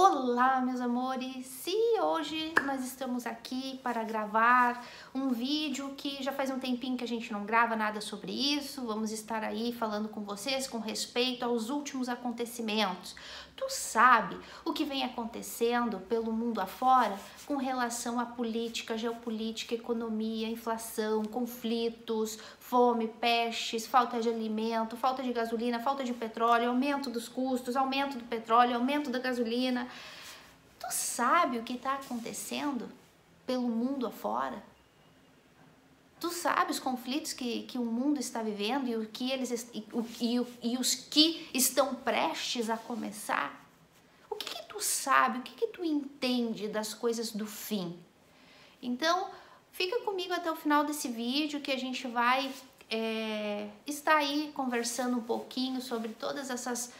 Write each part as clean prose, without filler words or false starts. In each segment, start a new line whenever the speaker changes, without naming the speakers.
Olá, meus amores! E hoje nós estamos aqui para gravar um vídeo que já faz um tempinho que a gente não grava nada sobre isso. Vamos estar aí falando com vocês com respeito aos últimos acontecimentos. Tu sabe o que vem acontecendo pelo mundo afora com relação à política, geopolítica, economia, inflação, conflitos, fome, pestes, falta de alimento, falta de gasolina, falta de petróleo, aumento dos custos, aumento do petróleo, aumento da gasolina. Tu sabe o que está acontecendo pelo mundo afora? Tu sabe os conflitos que o mundo está vivendo e, os que estão prestes a começar? O que tu sabe, o que tu entende das coisas do fim? Então, fica comigo até o final desse vídeo que a gente vai estar aí conversando um pouquinho sobre todas essas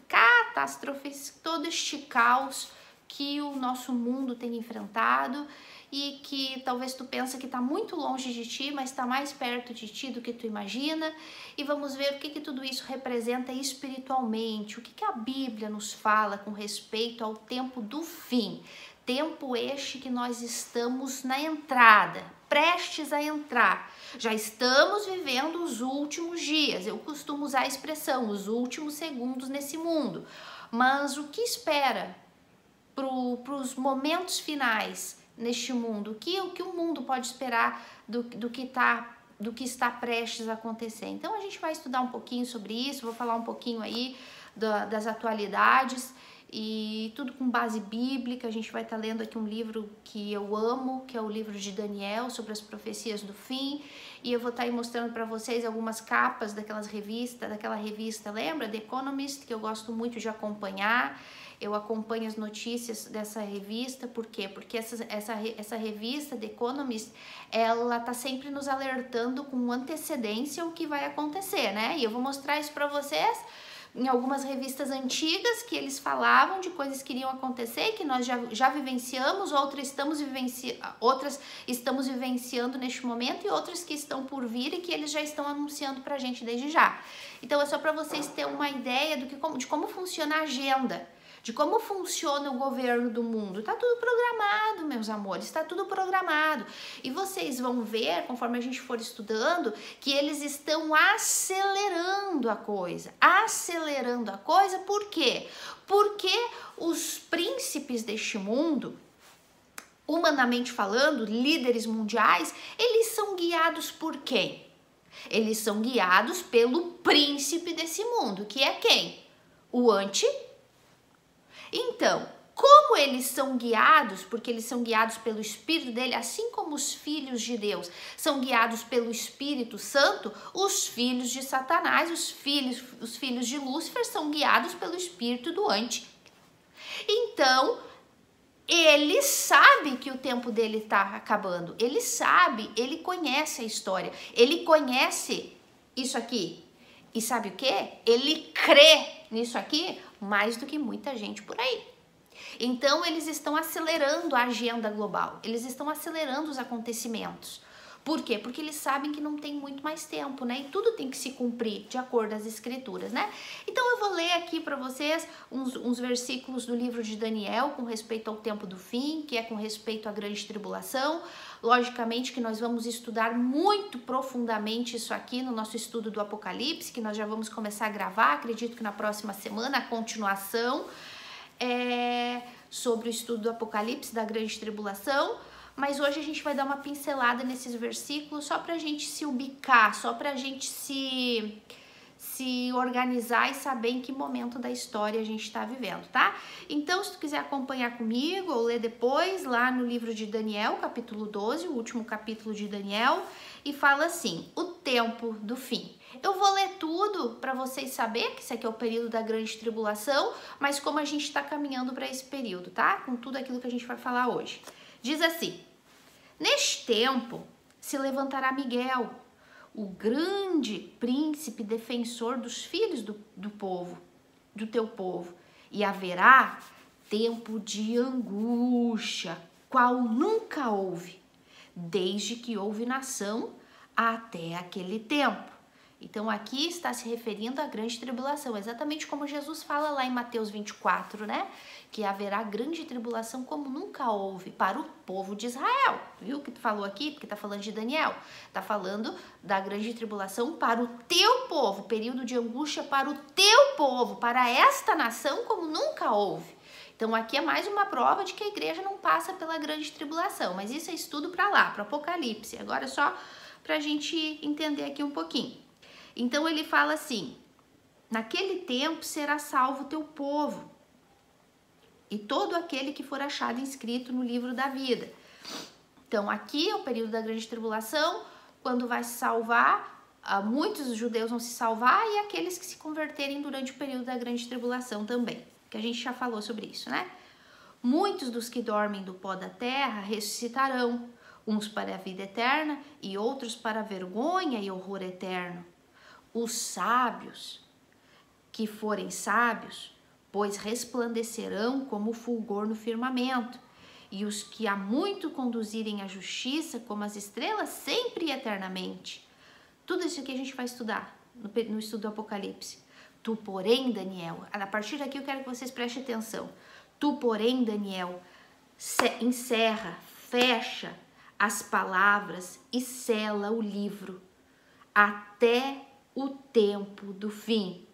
catástrofes, todo este caos que o nosso mundo tem enfrentado e que talvez tu pensa que está muito longe de ti, mas está mais perto de ti do que tu imagina. E vamos ver o que tudo isso representa espiritualmente, o que a Bíblia nos fala com respeito ao tempo do fim. Tempo este que nós estamos na entrada, prestes a entrar. Já estamos vivendo os últimos dias. Eu costumo usar a expressão, os últimos segundos nesse mundo. Mas o que espera para os momentos finais neste mundo? O que o mundo pode esperar do que está prestes a acontecer? Então a gente vai estudar um pouquinho sobre isso, vou falar um pouquinho aí das atualidades e tudo com base bíblica. A gente vai estar lendo aqui um livro que eu amo, que é o livro de Daniel, sobre as profecias do fim, e eu vou estar aí mostrando para vocês algumas capas daquela revista, lembra? The Economist, que eu gosto muito de acompanhar. Eu acompanho as notícias dessa revista, por quê? Porque essa revista, The Economist, ela tá sempre nos alertando com antecedência o que vai acontecer, né? E eu vou mostrar isso para vocês em algumas revistas antigas que eles falavam de coisas que iriam acontecer, que nós já vivenciamos, outras estamos vivenciando neste momento e outras que estão por vir e que eles já estão anunciando pra gente desde já. Então é só para vocês terem uma ideia de como funciona a agenda, de como funciona o governo do mundo. Tá tudo programado, meus amores, tá tudo programado. E vocês vão ver, conforme a gente for estudando, que eles estão acelerando a coisa. Por quê? Porque os príncipes deste mundo, humanamente falando, líderes mundiais, eles são guiados por quem? Eles são guiados pelo príncipe desse mundo, que é quem? O anticristo. Então, como eles são guiados, porque eles são guiados pelo Espírito dele, assim como os filhos de Deus são guiados pelo Espírito Santo, os filhos de Satanás, os filhos de Lúcifer são guiados pelo Espírito do Anticristo. Então, ele sabe que o tempo dele está acabando, ele sabe, ele conhece a história, ele conhece isso aqui. E sabe o que? Ele crê nisso aqui mais do que muita gente por aí. Então, eles estão acelerando a agenda global, eles estão acelerando os acontecimentos. Por quê? Porque eles sabem que não tem muito mais tempo, né? E tudo tem que se cumprir de acordo às escrituras, né? Então, eu vou ler aqui para vocês uns versículos do livro de Daniel com respeito ao tempo do fim, que é com respeito à grande tribulação. Logicamente que nós vamos estudar muito profundamente isso aqui no nosso estudo do Apocalipse, que nós já vamos começar a gravar, acredito que na próxima semana, a continuação sobre o estudo do Apocalipse, da grande tribulação. Mas hoje a gente vai dar uma pincelada nesses versículos só pra gente se ubicar, só pra gente se organizar e saber em que momento da história a gente está vivendo, tá? Então, se tu quiser acompanhar comigo ou ler depois, lá no livro de Daniel, capítulo 12, o último capítulo de Daniel, e fala assim, o tempo do fim. Eu vou ler tudo para vocês saberem que isso aqui é o período da grande tribulação, mas como a gente está caminhando para esse período, tá? Com tudo aquilo que a gente vai falar hoje. Diz assim, neste tempo se levantará Miguel, o grande príncipe defensor dos filhos do povo, do teu povo, e haverá tempo de angústia, qual nunca houve, desde que houve nação até aquele tempo. Então aqui está se referindo à grande tribulação, exatamente como Jesus fala lá em Mateus 24, né? Que haverá grande tribulação como nunca houve para o povo de Israel. Viu o que tu falou aqui? Porque tá falando de Daniel. Tá falando da grande tribulação para o teu povo, período de angústia para o teu povo, para esta nação como nunca houve. Então aqui é mais uma prova de que a igreja não passa pela grande tribulação, mas isso é estudo para lá, para Apocalipse. Agora é só pra gente entender aqui um pouquinho. Então ele fala assim: naquele tempo será salvo o teu povo e todo aquele que for achado inscrito no livro da vida. Então aqui é o período da grande tribulação, quando vai se salvar, muitos judeus vão se salvar e aqueles que se converterem durante o período da grande tribulação também, que a gente já falou sobre isso, né? Muitos dos que dormem do pó da terra ressuscitarão, uns para a vida eterna e outros para a vergonha e horror eterno. Os sábios, que forem sábios, pois resplandecerão como o fulgor no firmamento, e os que há muito conduzirem a justiça como as estrelas sempre e eternamente. Tudo isso aqui a gente vai estudar no estudo do Apocalipse. Tu, porém, Daniel, a partir daqui eu quero que vocês prestem atenção. Tu, porém, Daniel, encerra, fecha as palavras e sela o livro até o tempo do fim.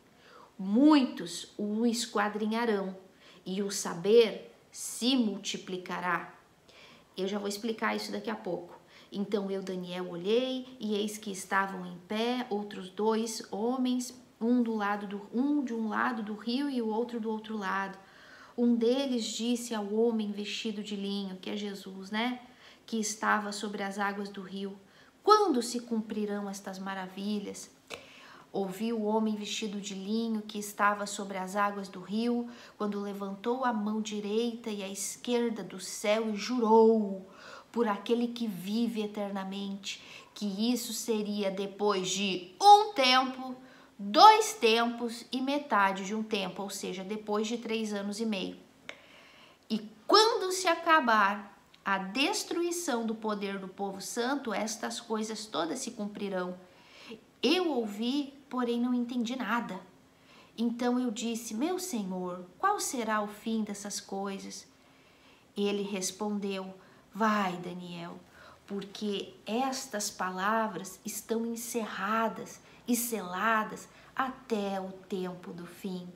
Muitos o esquadrinharão e o saber se multiplicará. Eu já vou explicar isso daqui a pouco. Então eu, Daniel, olhei e eis que estavam em pé outros 2 homens, um de um lado do rio e o outro do outro lado. Um deles disse ao homem vestido de linho, que é Jesus, né? Que estava sobre as águas do rio: quando se cumprirão estas maravilhas? Ouvi o homem vestido de linho que estava sobre as águas do rio, quando levantou a mão direita e a esquerda do céu e jurou por aquele que vive eternamente, que isso seria depois de um tempo, 2 tempos e metade de um tempo, ou seja, depois de 3 anos e meio. E quando se acabar a destruição do poder do povo santo, estas coisas todas se cumprirão. Eu ouvi, porém não entendi nada. Então eu disse: meu Senhor, qual será o fim dessas coisas? Ele respondeu: vai, Daniel, porque estas palavras estão encerradas e seladas até o tempo do fim.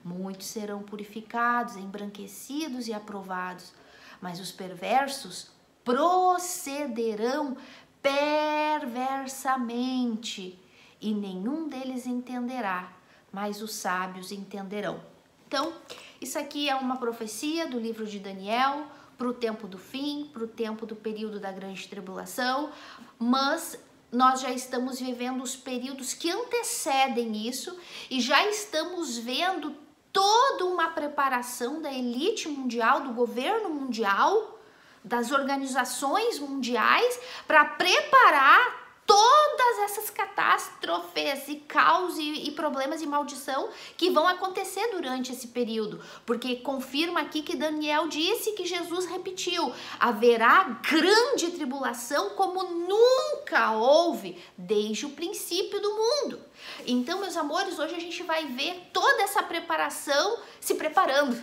Muitos serão purificados, embranquecidos e aprovados, mas os perversos procederão perversamente, e nenhum deles entenderá, mas os sábios entenderão. Então, isso aqui é uma profecia do livro de Daniel para o tempo do fim, para o tempo do período da grande tribulação, mas nós já estamos vivendo os períodos que antecedem isso e já estamos vendo toda uma preparação da elite mundial, do governo mundial, das organizações mundiais, para preparar todas essas catástrofes e caos e problemas e maldição que vão acontecer durante esse período, porque confirma aqui que Daniel disse, que Jesus repetiu: haverá grande tribulação como nunca houve desde o princípio do mundo. Então, meus amores, hoje a gente vai ver toda essa preparação se preparando.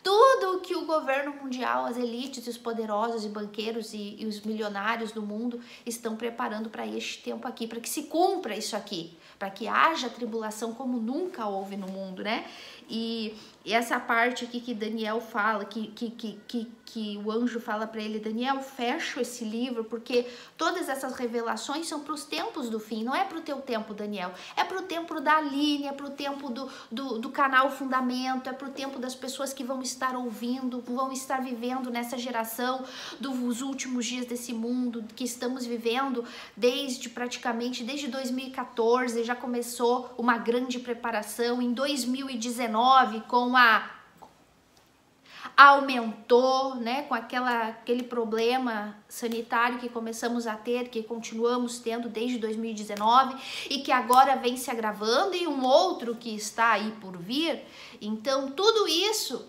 Tudo que o governo mundial, as elites, os poderosos e banqueiros e os milionários do mundo estão preparando para este tempo aqui, para que se cumpra isso aqui, para que haja tribulação como nunca houve no mundo, né? E essa parte aqui que Daniel fala, que o anjo fala para ele: Daniel, fecha esse livro, porque todas essas revelações são para os tempos do fim, não é para o teu tempo, Daniel, é para o tempo da Aline, é para o tempo do canal Fundamento, é para o tempo das pessoas que vão estar ouvindo, vão estar vivendo nessa geração dos últimos dias desse mundo que estamos vivendo praticamente desde 2014, já começou uma grande preparação. Em 2019, aumentou, né, com aquele problema sanitário que começamos a ter, que continuamos tendo desde 2019 e que agora vem se agravando, e um outro que está aí por vir. Então tudo isso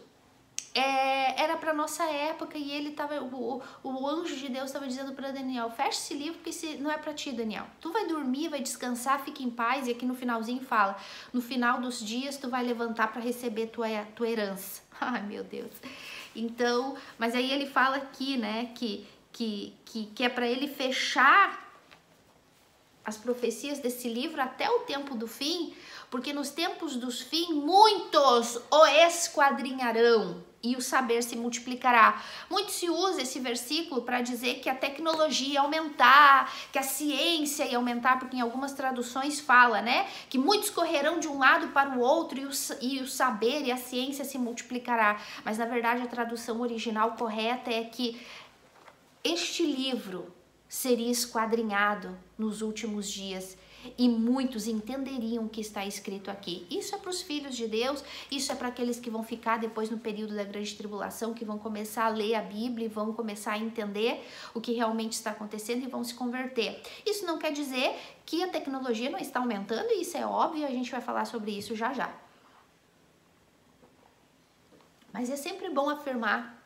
era para nossa época, e ele tava, o anjo de Deus estava dizendo para Daniel: fecha esse livro, porque não é para ti, Daniel. Tu vai dormir, vai descansar, fica em paz. E aqui no finalzinho fala: no final dos dias tu vai levantar para receber tua herança. Ai, meu Deus. Então, mas aí ele fala aqui, né, que é para ele fechar as profecias desse livro até o tempo do fim, porque nos tempos dos fim muitos o esquadrinharão e o saber se multiplicará. Muito se usa esse versículo para dizer que a tecnologia ia aumentar, que a ciência ia aumentar, porque em algumas traduções fala, né, que muitos correrão de um lado para o outro e o saber e a ciência se multiplicará. Mas na verdade a tradução original correta é que este livro seria esquadrinhado nos últimos dias e muitos entenderiam o que está escrito aqui. Isso é para os filhos de Deus, isso é para aqueles que vão ficar depois no período da grande tribulação, que vão começar a ler a Bíblia e vão começar a entender o que realmente está acontecendo e vão se converter. Isso não quer dizer que a tecnologia não está aumentando, e isso é óbvio, a gente vai falar sobre isso já já. Mas é sempre bom afirmar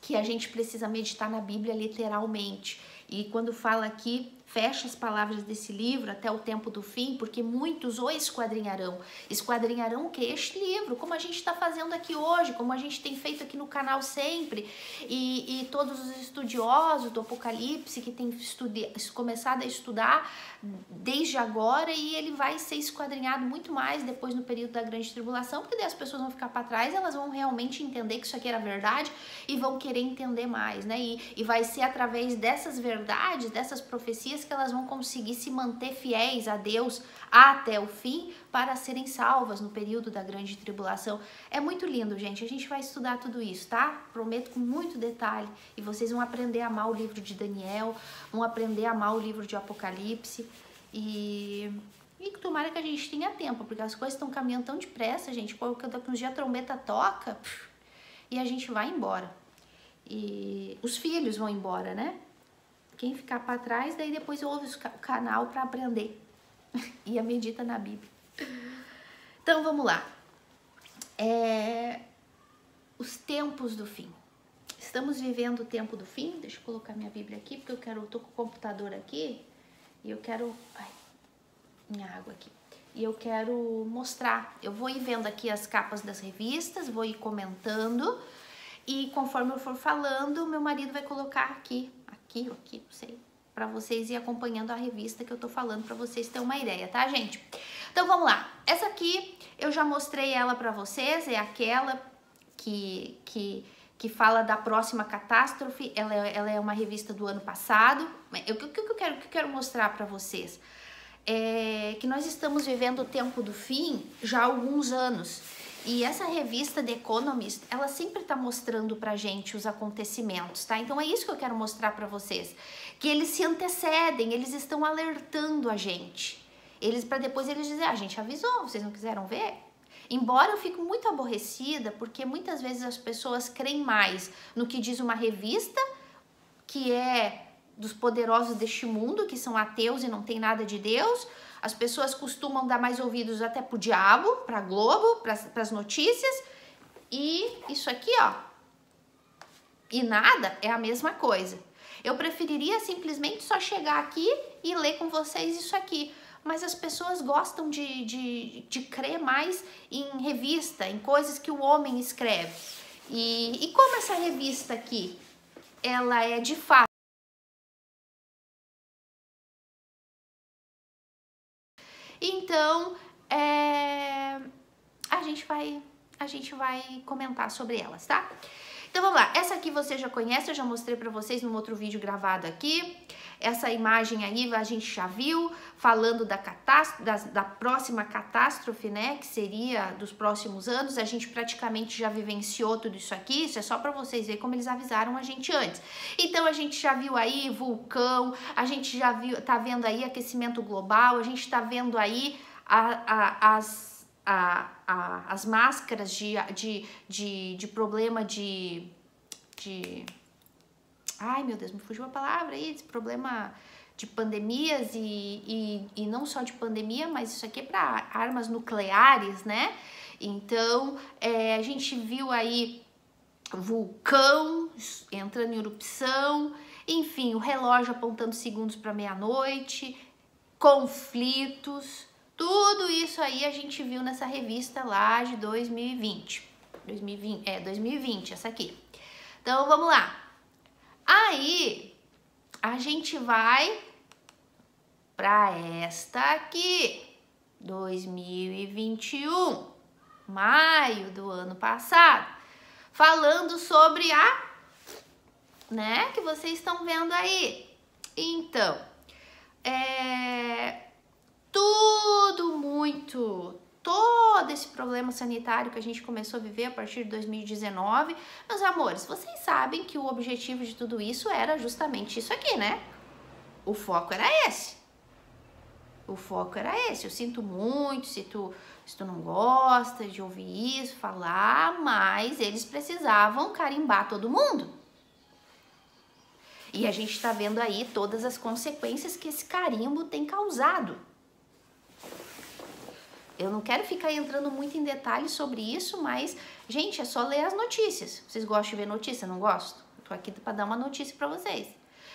que a gente precisa meditar na Bíblia literalmente. E quando fala aqui, fecha as palavras desse livro até o tempo do fim, porque muitos o esquadrinharão. Esquadrinharão o que? Este livro, como a gente está fazendo aqui hoje, como a gente tem feito aqui no canal sempre. E todos os estudiosos do Apocalipse que têm começado a estudar desde agora, e ele vai ser esquadrinhado muito mais depois no período da grande tribulação, porque daí as pessoas vão ficar para trás, elas vão realmente entender que isso aqui era verdade e vão querer entender mais, né? E vai ser através dessas verdades, dessas profecias, que elas vão conseguir se manter fiéis a Deus até o fim para serem salvas no período da grande tribulação. É muito lindo, gente. A gente vai estudar tudo isso, tá? Prometo com muito detalhe. E vocês vão aprender a amar o livro de Daniel, vão aprender a amar o livro de Apocalipse. E tomara que a gente tenha tempo, porque as coisas estão caminhando tão depressa, gente. Porque daqui uns dias a trombeta toca e a gente vai embora. E os filhos vão embora, né? Quem ficar para trás, daí depois ouve o canal para aprender e a medita na Bíblia. Então vamos lá. Os tempos do fim. Estamos vivendo o tempo do fim. Deixa eu colocar minha Bíblia aqui, porque eu tô com o computador aqui e eu quero... Ai, minha água aqui. E eu quero mostrar. Eu vou ir vendo aqui as capas das revistas, vou ir comentando, e conforme eu for falando, meu marido vai colocar aqui, não sei, para vocês ir acompanhando a revista que eu tô falando, para vocês terem uma ideia, tá, gente? Então vamos lá. Essa aqui eu já mostrei ela para vocês, é aquela que fala da próxima catástrofe. Ela é uma revista do ano passado. O que eu quero mostrar para vocês é que nós estamos vivendo o tempo do fim já há alguns anos. E essa revista The Economist, ela sempre tá mostrando pra gente os acontecimentos, tá? Então é isso que eu quero mostrar pra vocês, que eles se antecedem, eles estão alertando a gente. Para depois eles dizerem: a gente avisou, vocês não quiseram ver? Embora eu fico muito aborrecida, porque muitas vezes as pessoas creem mais no que diz uma revista, que é dos poderosos deste mundo, que são ateus e não tem nada de Deus. As pessoas costumam dar mais ouvidos até pro diabo, pra Globo, pras notícias. E isso aqui, ó, e nada, é a mesma coisa. Eu preferiria simplesmente só chegar aqui e ler com vocês isso aqui. Mas as pessoas gostam de crer mais em revista, em coisas que o homem escreve. E como essa revista aqui, ela é de fato... Então, a gente vai comentar sobre elas, tá? Então vamos lá, essa aqui você já conhece, eu já mostrei pra vocês num outro vídeo gravado aqui. Essa imagem aí a gente já viu, falando da próxima catástrofe, né, que seria dos próximos anos. A gente praticamente já vivenciou tudo isso aqui, isso é só pra vocês verem como eles avisaram a gente antes. Então a gente já viu aí vulcão, a gente já viu, tá vendo aí aquecimento global, a gente tá vendo aí as máscaras de problema de... Ai, meu Deus, me fugiu a palavra aí, esse problema de pandemias e não só de pandemia, mas isso aqui é para armas nucleares, né? Então, a gente viu aí vulcão entrando em erupção, enfim, o relógio apontando segundos para meia-noite, conflitos, tudo isso aí a gente viu nessa revista lá de 2020. 2020, essa aqui. Então, vamos lá. Aí, a gente vai para esta aqui, 2021, maio do ano passado, falando sobre que vocês estão vendo aí. Então, todo esse problema sanitário que a gente começou a viver a partir de 2019, meus amores, vocês sabem que o objetivo de tudo isso era justamente isso aqui, né? O foco era esse. O foco era esse. Eu sinto muito se tu não gosta de ouvir isso, falar, mas eles precisavam carimbar todo mundo. E a gente tá vendo aí todas as consequências que esse carimbo tem causado. Eu não quero ficar entrando muito em detalhes sobre isso, mas, gente, é só ler as notícias. Vocês gostam de ver notícia? Não gostam? Eu tô aqui para dar uma notícia para vocês.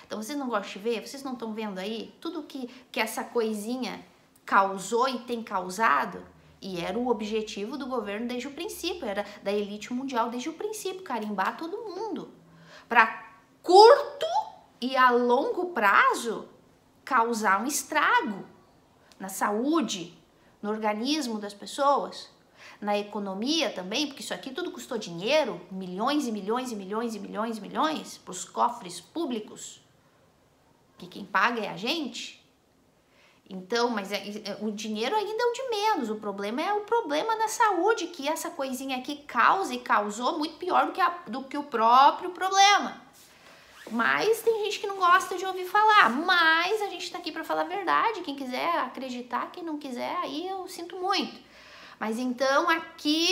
Então, vocês não gostam de ver? Vocês não estão vendo aí tudo que essa coisinha causou e tem causado? E era o objetivo do governo desde o princípio, era da elite mundial desde o princípio, carimbar todo mundo. Para curto e a longo prazo, causar um estrago na saúde, no organismo das pessoas, na economia também, porque isso aqui tudo custou dinheiro, milhões e milhões e milhões e milhões e milhões para os cofres públicos, que quem paga é a gente. Então, mas o dinheiro ainda é o de menos, o problema é o problema na saúde, que essa coisinha aqui causa e causou muito pior do que o próprio problema. Mas tem gente que não gosta de ouvir falar, mas a gente tá aqui para falar a verdade, quem quiser acreditar, quem não quiser, aí eu sinto muito. Mas então aqui,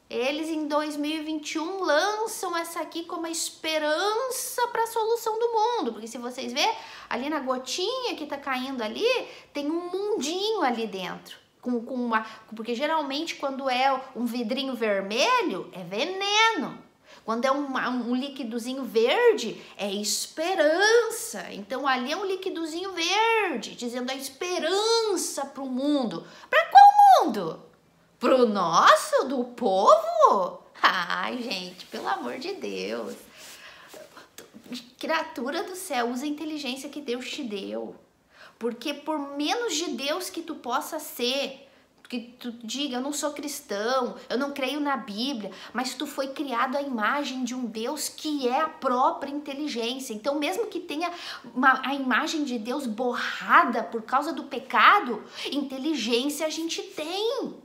eles em 2021 lançam essa aqui como a esperança para a solução do mundo, porque se vocês verem, ali na gotinha que tá caindo ali, tem um mundinho ali dentro. Porque geralmente quando é um vidrinho vermelho, é veneno. Quando é um líquidozinho verde, é esperança. Então, ali é um líquidozinho verde, dizendo a esperança para o mundo. Para qual mundo? Para o nosso, do povo? Ai, gente, pelo amor de Deus. Criatura do céu, usa a inteligência que Deus te deu. Porque por menos de Deus que tu possa ser, que tu diga, eu não sou cristão, eu não creio na Bíblia, mas tu foi criado à imagem de um Deus que é a própria inteligência. Então, mesmo que tenha a imagem de Deus borrada por causa do pecado, inteligência a gente tem.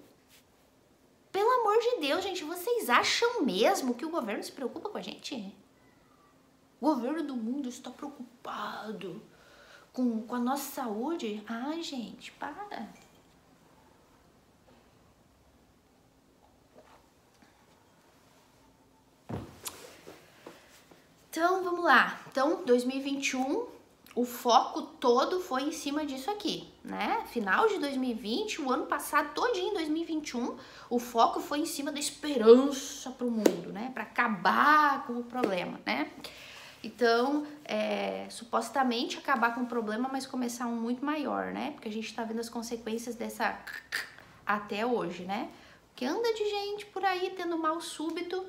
Pelo amor de Deus, gente, vocês acham mesmo que o governo se preocupa com a gente? O governo do mundo está preocupado com a nossa saúde? Ai, gente, para. Então, vamos lá. Então, 2021, o foco todo foi em cima disso aqui, né? Final de 2020, o ano passado todinho, em 2021, o foco foi em cima da esperança para o mundo, né? Para acabar com o problema, né? Então, supostamente acabar com o problema, mas começar um muito maior, né? Porque a gente tá vendo as consequências dessa até hoje, né? Que anda de gente por aí tendo mal súbito.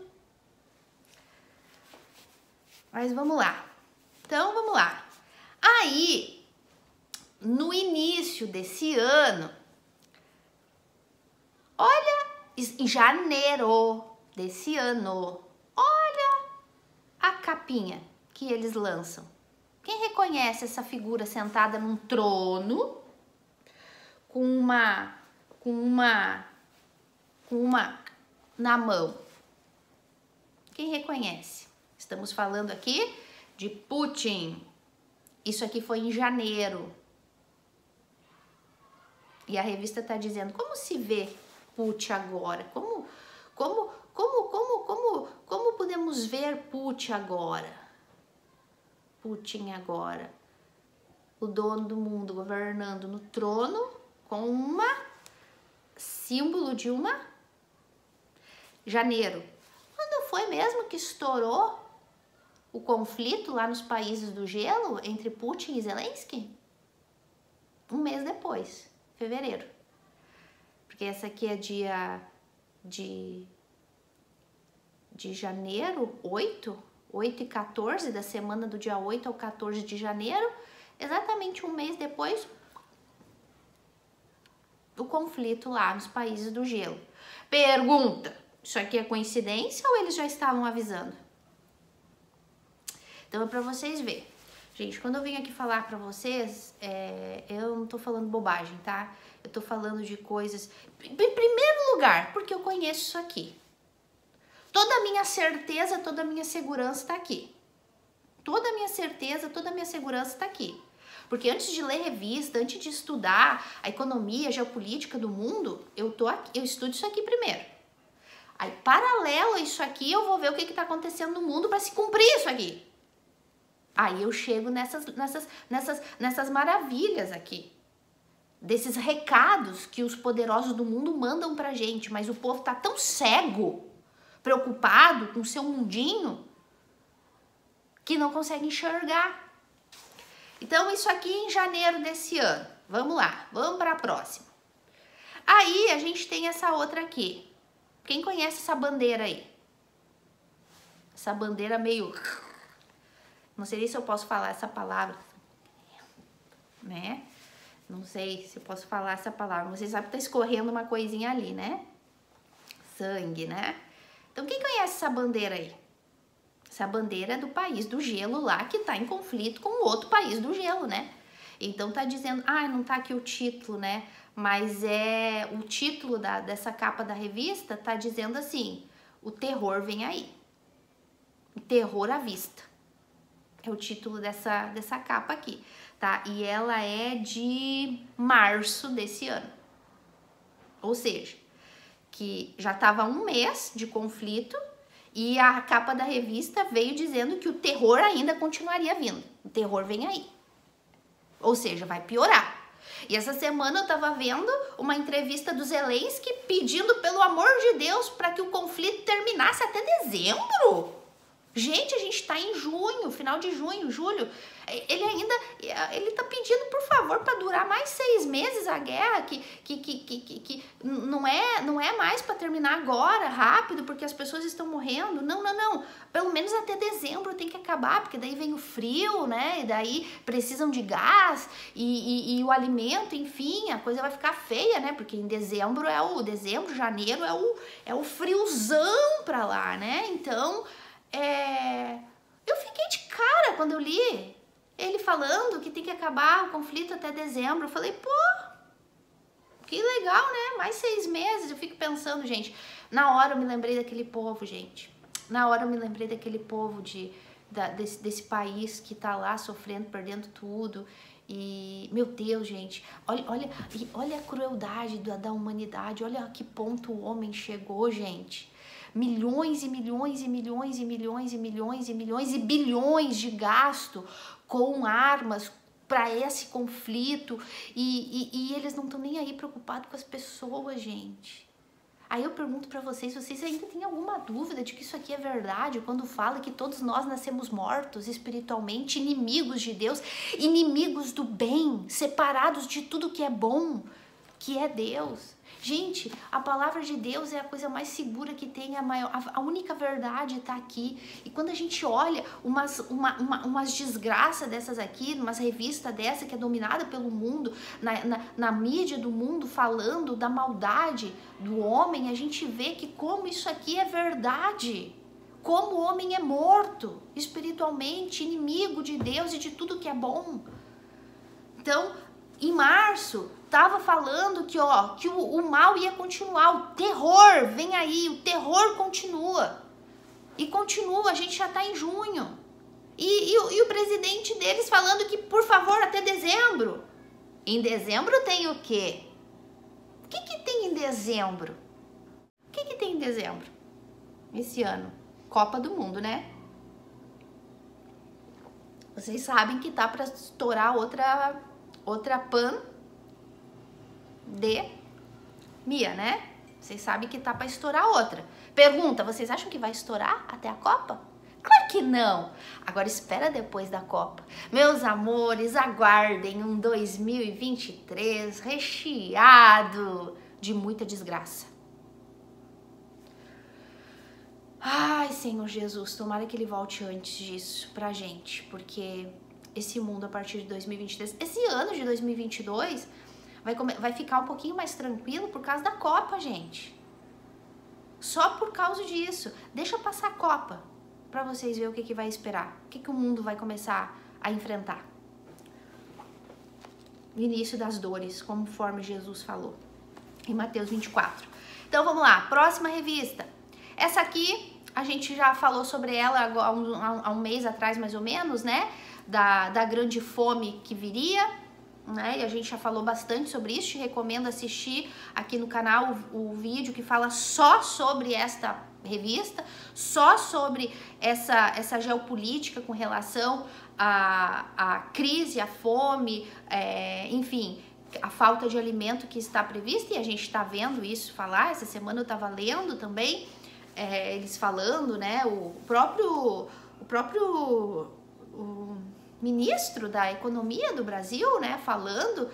Mas vamos lá. Então, vamos lá. Aí, no início desse ano, olha, em janeiro desse ano, olha a capinha que eles lançam. Quem reconhece essa figura sentada num trono com uma na mão? Quem reconhece? Estamos falando aqui de Putin. Isso aqui foi em janeiro. E a revista está dizendo, como se vê Putin agora? Como podemos ver Putin agora? Putin agora. O dono do mundo governando no trono com símbolo de janeiro. Quando foi mesmo que estourou o conflito lá nos países do gelo entre Putin e Zelensky? Um mês depois, fevereiro. Porque essa aqui é dia de janeiro, 8 e 14, da semana do dia 8 ao 14 de janeiro, exatamente um mês depois, o conflito lá nos países do gelo. Pergunta, isso aqui é coincidência ou eles já estavam avisando? Então é pra vocês verem. Gente, quando eu venho aqui falar pra vocês, eu não tô falando bobagem, tá? Eu tô falando de coisas... Em primeiro lugar, porque eu conheço isso aqui. Toda a minha certeza, toda a minha segurança tá aqui. Toda a minha certeza, toda a minha segurança tá aqui. Porque antes de ler revista, antes de estudar a economia, a geopolítica do mundo, eu estudo isso aqui primeiro. Aí, paralelo a isso aqui, eu vou ver o que tá acontecendo no mundo para se cumprir isso aqui. Aí eu chego nessas maravilhas aqui. Desses recados que os poderosos do mundo mandam pra gente. Mas o povo tá tão cego, preocupado com o seu mundinho, que não consegue enxergar. Então, isso aqui em janeiro desse ano. Vamos lá, vamos para a próxima. Aí, a gente tem essa outra aqui. Quem conhece essa bandeira aí? Essa bandeira meio... Não sei se eu posso falar essa palavra, né? Não sei se eu posso falar essa palavra. Vocês sabem que tá escorrendo uma coisinha ali, né? Sangue, né? Então, quem conhece essa bandeira aí? Essa bandeira é do país do gelo lá, que tá em conflito com o outro país do gelo, né? Então, tá dizendo... Ah, não tá aqui o título, né? Mas o título dessa capa da revista tá dizendo assim... O terror vem aí. O terror à vista. É o título dessa capa aqui, tá? E ela é de março desse ano. Ou seja, que já estava um mês de conflito e a capa da revista veio dizendo que o terror ainda continuaria vindo. O terror vem aí. Ou seja, vai piorar. E essa semana eu tava vendo uma entrevista do Zelensky pedindo, pelo amor de Deus, para que o conflito terminasse até dezembro. Gente, a gente tá em junho, final de junho, julho. Ele tá pedindo, por favor, para durar mais 6 meses a guerra, que não é mais para terminar agora, rápido, porque as pessoas estão morrendo. Não. Pelo menos até dezembro tem que acabar, porque daí vem o frio, né? E daí precisam de gás e o alimento, enfim, a coisa vai ficar feia, né? Porque em dezembro janeiro é o friozão pra lá, né? Então... eu fiquei de cara quando eu li ele falando que tem que acabar o conflito até dezembro. Eu falei, pô, que legal, né? Mais 6 meses. Eu fico pensando, gente, na hora eu me lembrei daquele povo, gente. Na hora eu me lembrei daquele povo desse país que tá lá sofrendo, perdendo tudo. E, meu Deus, gente, olha a crueldade da humanidade. Olha a que ponto o homem chegou, gente. Milhões e milhões e milhões e milhões e milhões e milhões e bilhões de gasto com armas para esse conflito e eles não estão nem aí preocupados com as pessoas, gente. Aí eu pergunto para vocês ainda têm alguma dúvida de que isso aqui é verdade quando fala que todos nós nascemos mortos espiritualmente, inimigos de Deus, inimigos do bem, separados de tudo que é bom, que é Deus. Gente, a palavra de Deus é a coisa mais segura que tem, a única verdade está aqui. E quando a gente olha umas desgraças dessas aqui, umas revistas dessa que é dominada pelo mundo, na mídia do mundo, falando da maldade do homem, a gente vê que como isso aqui é verdade. Como o homem é morto espiritualmente, inimigo de Deus e de tudo que é bom. Então, em março, tava falando que o mal ia continuar, o terror vem aí, o terror continua. E continua, a gente já tá em junho. E o presidente deles falando que, por favor, até dezembro. Em dezembro tem o quê? O que tem em dezembro? O que tem em dezembro? Esse ano? Copa do Mundo, né? Vocês sabem que tá pra estourar outra pandemia, né? Vocês sabem que tá para estourar outra. Pergunta, vocês acham que vai estourar até a Copa? Claro que não. Agora espera depois da Copa. Meus amores, aguardem um 2023 recheado de muita desgraça. Ai, Senhor Jesus, tomara que ele volte antes disso pra gente, porque esse mundo a partir de 2023, esse ano de 2022, vai ficar um pouquinho mais tranquilo por causa da Copa, gente. Só por causa disso. Deixa eu passar a Copa pra vocês verem o que vai esperar, o que o mundo vai começar a enfrentar. O início das dores, conforme Jesus falou em Mateus 24. Então vamos lá, próxima revista. Essa aqui a gente já falou sobre ela há um mês atrás, mais ou menos, né? Da grande fome que viria, né? E a gente já falou bastante sobre isso. Te recomendo assistir aqui no canal o vídeo que fala só sobre esta revista, só sobre essa geopolítica com relação à crise, à fome, enfim, a falta de alimento que está prevista, e a gente está vendo isso falar. Essa semana eu estava lendo também, eles falando, né, o próprio ministro da Economia do Brasil, né, falando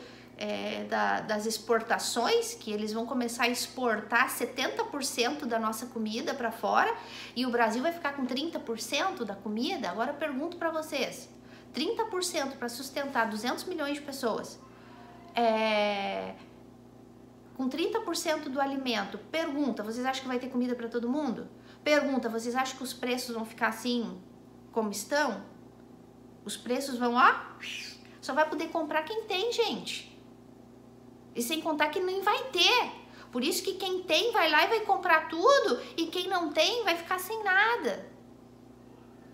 das exportações, que eles vão começar a exportar 70% da nossa comida para fora, e o Brasil vai ficar com 30% da comida. Agora eu pergunto para vocês, 30% para sustentar 200 milhões de pessoas, com 30% do alimento, pergunta, vocês acham que vai ter comida para todo mundo? Pergunta, vocês acham que os preços vão ficar assim como estão? Os preços vão, ó, só vai poder comprar quem tem, gente. E sem contar que nem vai ter. Por isso que quem tem vai lá e vai comprar tudo, e quem não tem vai ficar sem nada.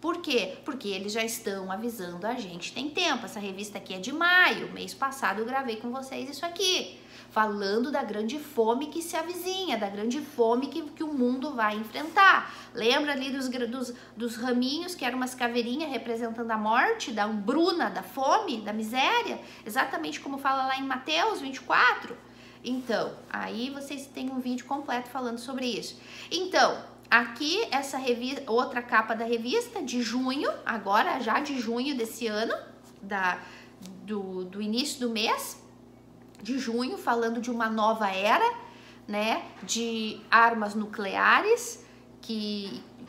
Por quê? Porque eles já estão avisando a gente. Tem tempo, essa revista aqui é de maio. Mês passado eu gravei com vocês isso aqui, falando da grande fome que se avizinha, da grande fome que o mundo vai enfrentar. Lembra ali dos raminhos, que eram umas caveirinhas representando a morte, da hambruna, da fome, da miséria? Exatamente como fala lá em Mateus 24. Então, aí vocês têm um vídeo completo falando sobre isso. Então, aqui essa revista, outra capa da revista de junho, agora já de junho desse ano, do início do mês de junho, falando de uma nova era, né, de armas nucleares,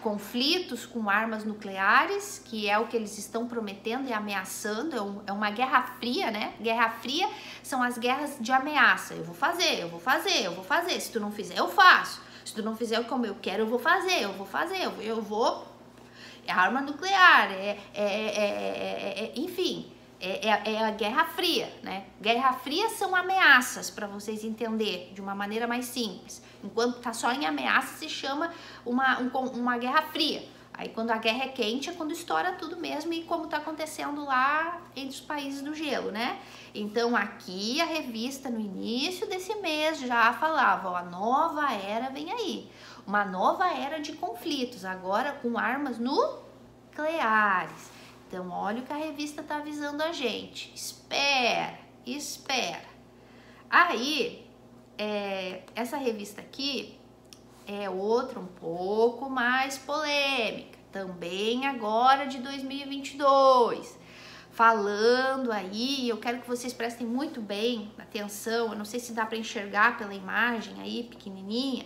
conflitos com armas nucleares, que é o que eles estão prometendo e ameaçando. É uma guerra fria, né? Guerra fria são as guerras de ameaça. Eu vou fazer, eu vou fazer, eu vou fazer. Se tu não fizer, eu faço. Se tu não fizer como eu quero, eu vou fazer, eu vou fazer, eu vou. É arma nuclear, enfim. É a Guerra Fria, né? Guerra Fria são ameaças, para vocês entenderem de uma maneira mais simples. Enquanto tá só em ameaça, se chama uma Guerra Fria. Aí quando a guerra é quente, é quando estoura tudo mesmo, e como tá acontecendo lá entre os países do gelo, né? Então aqui a revista no início desse mês já falava, ó, a nova era vem aí. Uma nova era de conflitos, agora com armas nucleares. Então, olha o que a revista tá avisando a gente. Espera, espera. Aí, essa revista aqui é outra um pouco mais polêmica. Também agora de 2022. Falando aí, eu quero que vocês prestem muito bem atenção. Eu não sei se dá para enxergar pela imagem aí, pequenininha.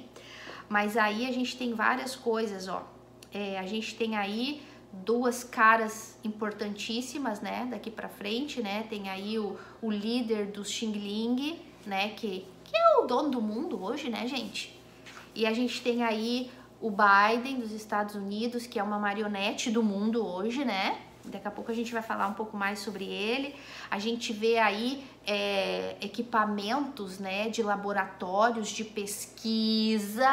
Mas aí a gente tem várias coisas, ó. A gente tem aí duas caras importantíssimas, né, daqui pra frente, né, tem aí o líder do Xing Ling, né, que é o dono do mundo hoje, né, gente, e a gente tem aí o Biden dos Estados Unidos, que é uma marionete do mundo hoje, né, daqui a pouco a gente vai falar um pouco mais sobre ele. A gente vê aí equipamentos, né, de laboratórios de pesquisa.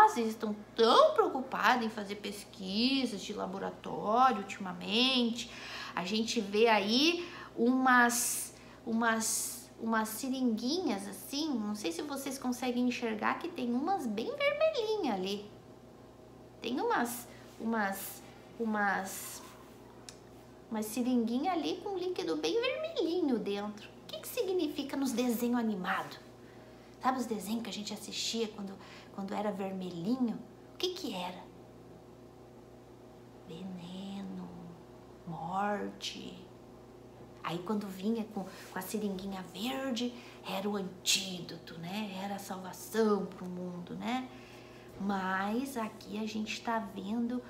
Vocês estão tão preocupados em fazer pesquisas de laboratório ultimamente. A gente vê aí umas seringuinhas assim, não sei se vocês conseguem enxergar, que tem umas bem vermelhinhas ali. Tem umas seringuinha ali com um líquido bem vermelhinho dentro. O que significa nos desenhos animados? Sabe os desenhos que a gente assistia quando era vermelhinho, o que que era? Veneno, morte. Aí quando vinha com a seringuinha verde, era o antídoto, né? Era a salvação para o mundo, né? Mas aqui a gente está vendo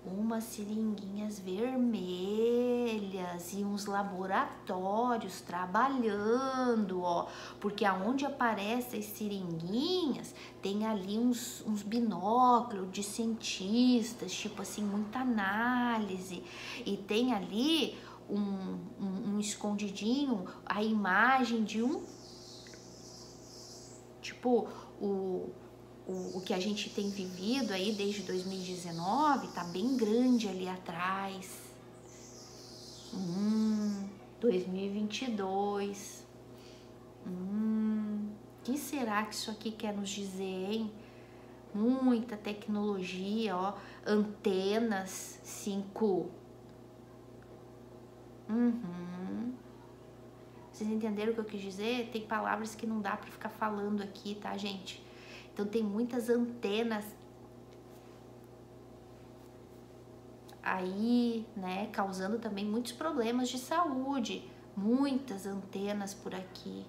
umas seringuinhas vermelhas e uns laboratórios trabalhando, ó, porque aonde aparecem as seringuinhas tem ali uns binóculos de cientistas, tipo assim, muita análise, e tem ali um escondidinho a imagem de tipo o que a gente tem vivido aí desde 2019 tá bem grande ali atrás. 2022. Que será que isso aqui quer nos dizer, hein? Muita tecnologia, ó, antenas 5. Vocês entenderam o que eu quis dizer? Tem palavras que não dá pra ficar falando aqui, tá, gente? Então tem muitas antenas aí, né, causando também muitos problemas de saúde. Muitas antenas por aqui.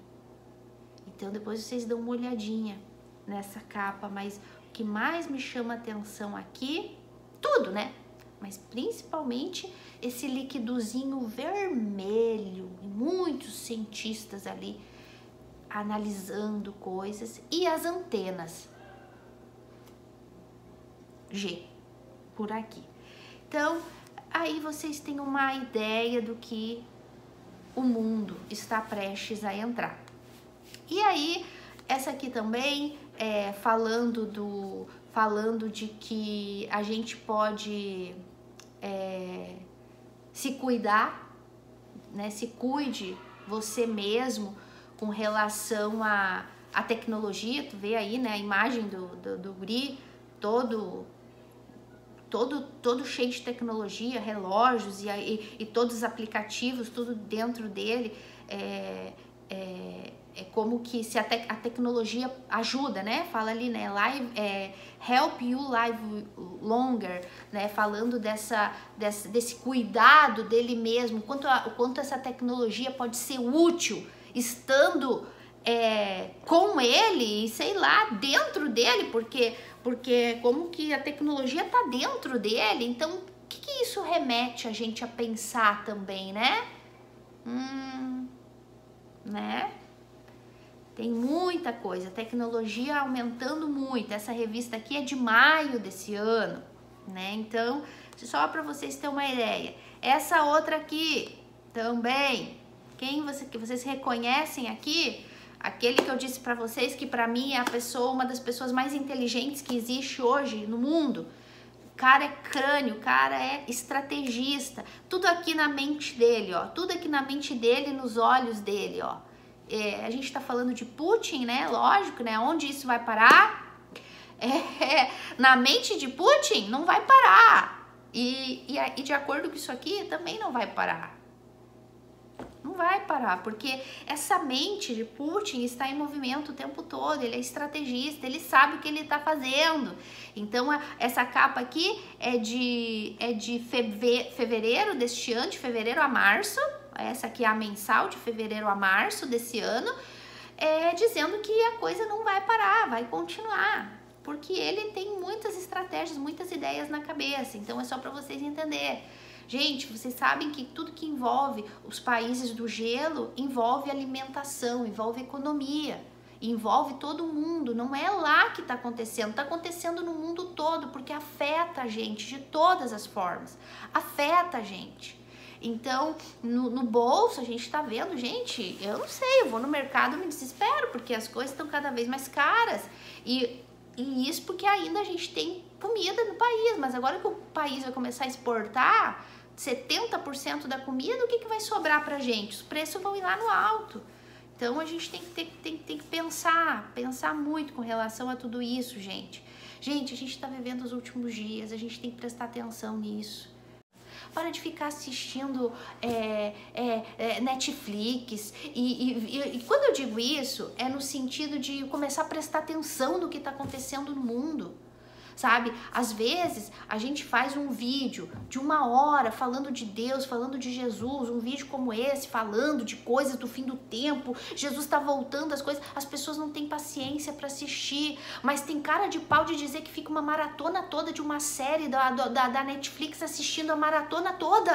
Então depois vocês dão uma olhadinha nessa capa, mas o que mais me chama atenção aqui, tudo, né? Mas principalmente esse liquidozinho vermelho, e muitos cientistas ali analisando coisas, e as antenas G por aqui. Então, aí vocês têm uma ideia do que o mundo está prestes a entrar. E aí, essa aqui também falando de que a gente pode se cuidar, né? Se cuide você mesmo com relação à tecnologia. Tu vê aí, né, a imagem do guri todo cheio de tecnologia, relógios e todos os aplicativos, tudo dentro dele. É como que se a tecnologia ajuda, né? Fala ali, né? Help you live longer, né? Falando desse cuidado dele mesmo, o quanto essa tecnologia pode ser útil estando com ele e, sei lá, dentro dele, porque como que a tecnologia tá dentro dele. Então, o que isso remete a gente a pensar também, né? Né? Tem muita coisa, tecnologia aumentando muito. Essa revista aqui é de maio desse ano, né? Então, só para vocês terem uma ideia. Essa outra aqui também, que vocês reconhecem aqui, aquele que eu disse para vocês que para mim é uma das pessoas mais inteligentes que existe hoje no mundo. O cara é crânio, o cara é estrategista. Tudo aqui na mente dele, ó. Tudo aqui na mente dele, nos olhos dele, ó. A gente tá falando de Putin, né? Lógico, né? Onde isso vai parar? Na mente de Putin não vai parar. E de acordo com isso aqui, também não vai parar. Não vai parar, porque essa mente de Putin está em movimento o tempo todo. Ele é estrategista, ele sabe o que ele está fazendo. Então, essa capa aqui é de fevereiro deste ano, de fevereiro a março. Essa aqui é a mensal, de fevereiro a março desse ano, dizendo que a coisa não vai parar, vai continuar. Porque ele tem muitas estratégias, muitas ideias na cabeça. Então, é só para vocês entenderem. Gente, vocês sabem que tudo que envolve os países do gelo envolve alimentação, envolve economia, envolve todo mundo. Não é lá que está acontecendo no mundo todo, porque afeta a gente de todas as formas, afeta a gente. Então, no bolso a gente tá vendo, gente, eu não sei, eu vou no mercado e me desespero, porque as coisas estão cada vez mais caras, e isso porque ainda a gente tem comida no país, mas agora que o país vai começar a exportar 70% da comida, o que vai sobrar pra gente? Os preços vão ir lá no alto. Então a gente tem que pensar muito com relação a tudo isso, gente. Gente, a gente tá vivendo os últimos dias, a gente tem que prestar atenção nisso. para de ficar assistindo Netflix. E quando eu digo isso, é no sentido de começar a prestar atenção no que está acontecendo no mundo. Sabe? Às vezes a gente faz um vídeo de 1 hora falando de Deus, falando de Jesus, um vídeo como esse, falando de coisas do fim do tempo, Jesus tá voltando, as coisas, as pessoas não têm paciência para assistir, mas tem cara de pau de dizer que fica uma maratona toda de uma série da Netflix assistindo a maratona toda.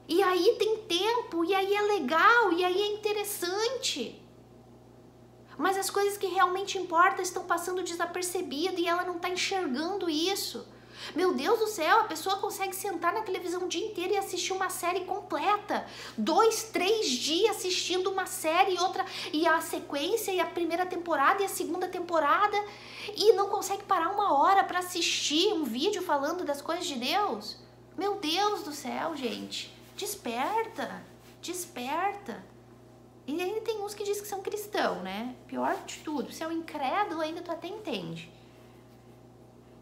E aí tem tempo, e aí é legal, e aí é interessante. Mas as coisas que realmente importam estão passando desapercebido e ela não está enxergando isso. Meu Deus do céu, a pessoa consegue sentar na televisão o dia inteiro e assistir uma série completa. 2, 3 dias assistindo uma série e outra, e a sequência, e a primeira temporada e a segunda temporada, e não consegue parar 1 hora para assistir um vídeo falando das coisas de Deus. Meu Deus do céu, gente. Desperta, desperta. E ainda tem uns que dizem que são cristãos, né? Pior de tudo, se é um incrédulo ainda tu até entende.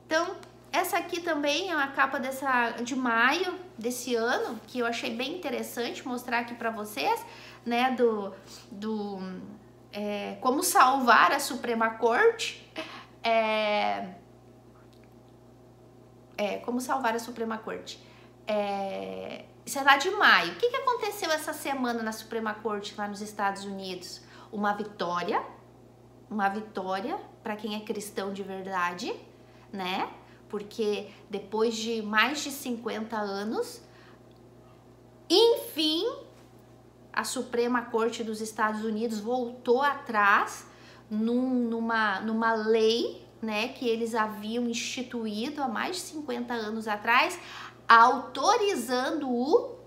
Então, essa aqui também é uma capa de maio desse ano, que eu achei bem interessante mostrar aqui pra vocês, né? Como salvar a Suprema Corte. Como salvar a Suprema Corte. Isso é lá de maio. O que aconteceu essa semana na Suprema Corte lá nos Estados Unidos? Uma vitória para quem é cristão de verdade, né? Porque depois de mais de 50 anos, enfim, a Suprema Corte dos Estados Unidos voltou atrás numa lei, né, que eles haviam instituído há mais de 50 anos atrás, autorizando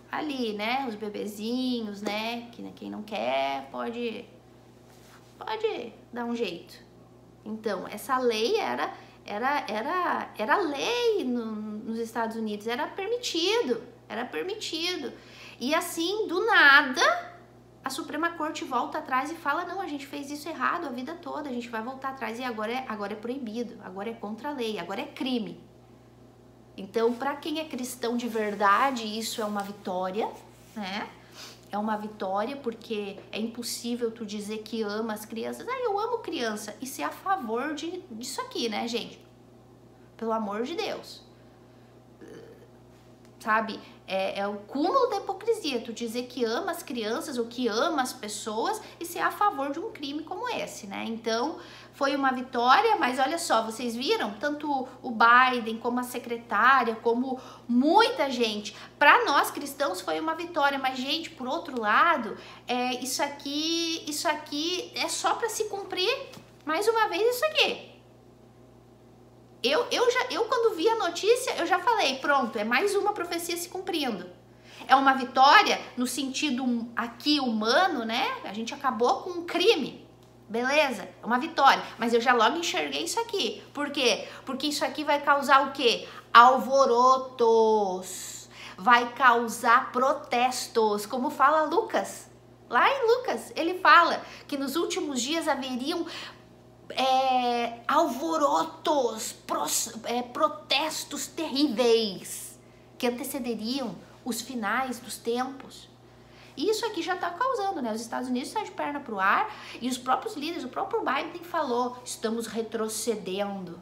ali, né, os bebezinhos, né, que quem não quer pode dar um jeito. Então, essa lei era lei nos Estados Unidos, era permitido. E assim, do nada, a Suprema Corte volta atrás e fala, não, a gente fez isso errado a vida toda, a gente vai voltar atrás e agora é proibido, agora é contra a lei, agora é crime. Então, para quem é cristão de verdade, isso é uma vitória, né? É uma vitória porque é impossível tu dizer que ama as crianças. Eu amo criança e ser a favor disso aqui, né, gente? Pelo amor de Deus. Sabe? É o cúmulo da hipocrisia, tu dizer que ama as crianças ou que ama as pessoas e ser a favor de um crime como esse, né? Então, foi uma vitória, mas olha só, vocês viram? Tanto o Biden, como a secretária, como muita gente. Para nós cristãos foi uma vitória, mas gente, por outro lado, isso aqui é só para se cumprir, mais uma vez, isso aqui. Eu quando vi a notícia, eu já falei, pronto, é mais uma profecia se cumprindo. É uma vitória no sentido aqui humano, né? A gente acabou com um crime, beleza? É uma vitória, mas eu já logo enxerguei isso aqui. Por quê? Porque isso aqui vai causar o quê? Alvorotos, vai causar protestos, como fala Lucas. Lá em Lucas, ele fala que nos últimos dias haveriam alvorotos, protestos terríveis que antecederiam os finais dos tempos. E isso aqui já está causando, né? Os Estados Unidos estão de perna para o ar e os próprios líderes, o próprio Biden falou, estamos retrocedendo.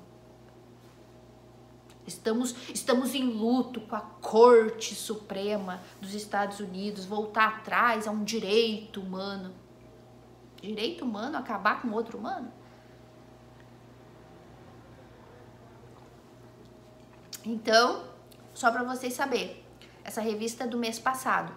Estamos em luto com a Corte Suprema dos Estados Unidos, voltar atrás a um direito humano. Direito humano? Acabar com outro humano? Então, só para vocês saberem, essa revista é do mês passado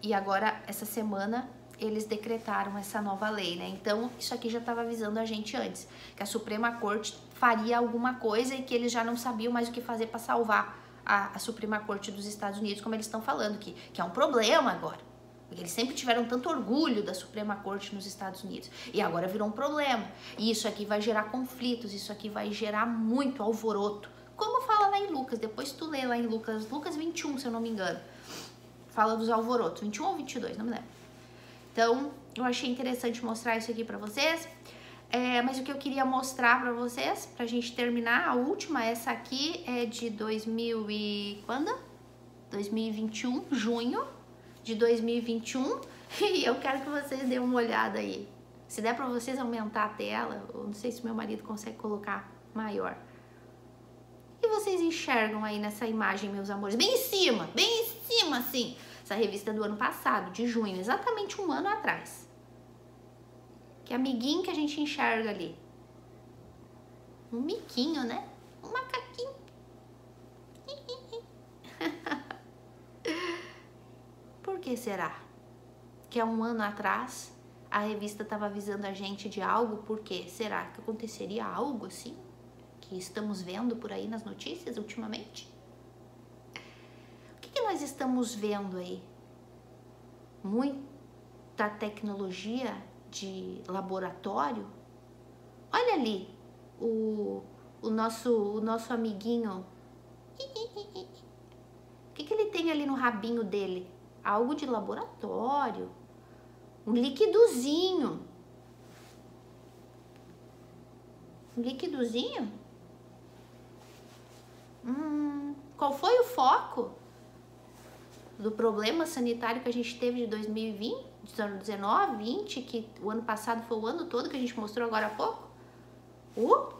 e agora, essa semana, eles decretaram essa nova lei, né? Então, isso aqui já estava avisando a gente antes, que a Suprema Corte faria alguma coisa e que eles já não sabiam mais o que fazer para salvar a Suprema Corte dos Estados Unidos, como eles estão falando, que é um problema agora. Porque eles sempre tiveram tanto orgulho da Suprema Corte nos Estados Unidos. E agora virou um problema. E isso aqui vai gerar conflitos, isso aqui vai gerar muito alvoroto. Como fala lá em Lucas, depois tu lê lá em Lucas 21, se eu não me engano. Fala dos alvorotos, 21 ou 22, não me lembro. Então, eu achei interessante mostrar isso aqui pra vocês. Mas o que eu queria mostrar para vocês, pra gente terminar, a última, essa aqui é de 2021, junho de 2021, e eu quero que vocês deem uma olhada aí. Se der para vocês aumentar a tela, eu não sei se meu marido consegue colocar maior. O que vocês enxergam aí nessa imagem, meus amores? Bem em cima, assim. Essa revista do ano passado, de junho, exatamente um ano atrás. Que amiguinho que a gente enxerga ali? Um miquinho, né? Um macaquinho. Por que será? Que há um ano atrás a revista estava avisando a gente de algo, por quê? Será que aconteceria algo assim? Que estamos vendo por aí nas notícias ultimamente? O que nós estamos vendo aí? Muita tecnologia de laboratório. Olha ali o nosso amiguinho. O que ele tem ali no rabinho dele? Algo de laboratório. Um liquidozinho. Um liquidozinho? Qual foi o foco do problema sanitário que a gente teve de 2020, 2019, 20, que o ano passado foi o ano todo que a gente mostrou agora há pouco? O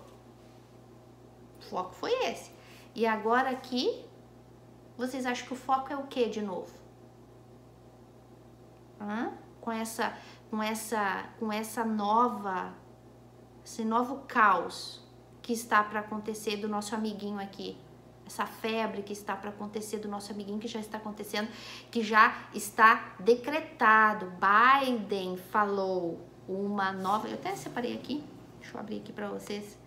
foco foi esse. E agora aqui, vocês acham que o foco é o que de novo? Esse novo caos que está para acontecer do nosso amiguinho aqui. Essa febre que está para acontecer do nosso amiguinho, que já está acontecendo, que já está decretado. Biden falou uma nova... Eu até separei aqui, deixa eu abrir aqui para vocês.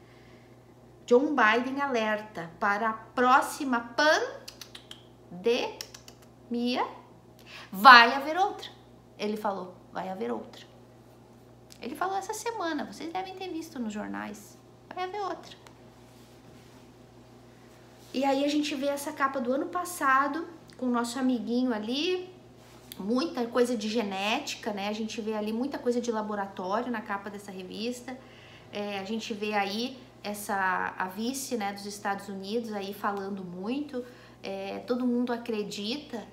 John Biden alerta para a próxima pandemia. Vai haver outra. Ele falou, vai haver outra. Ele falou essa semana, vocês devem ter visto nos jornais. Vai haver outra. E aí a gente vê essa capa do ano passado, com o nosso amiguinho ali, muita coisa de genética, né? A gente vê ali muita coisa de laboratório na capa dessa revista. A gente vê aí a vice, né, dos Estados Unidos aí falando muito. Todo mundo acredita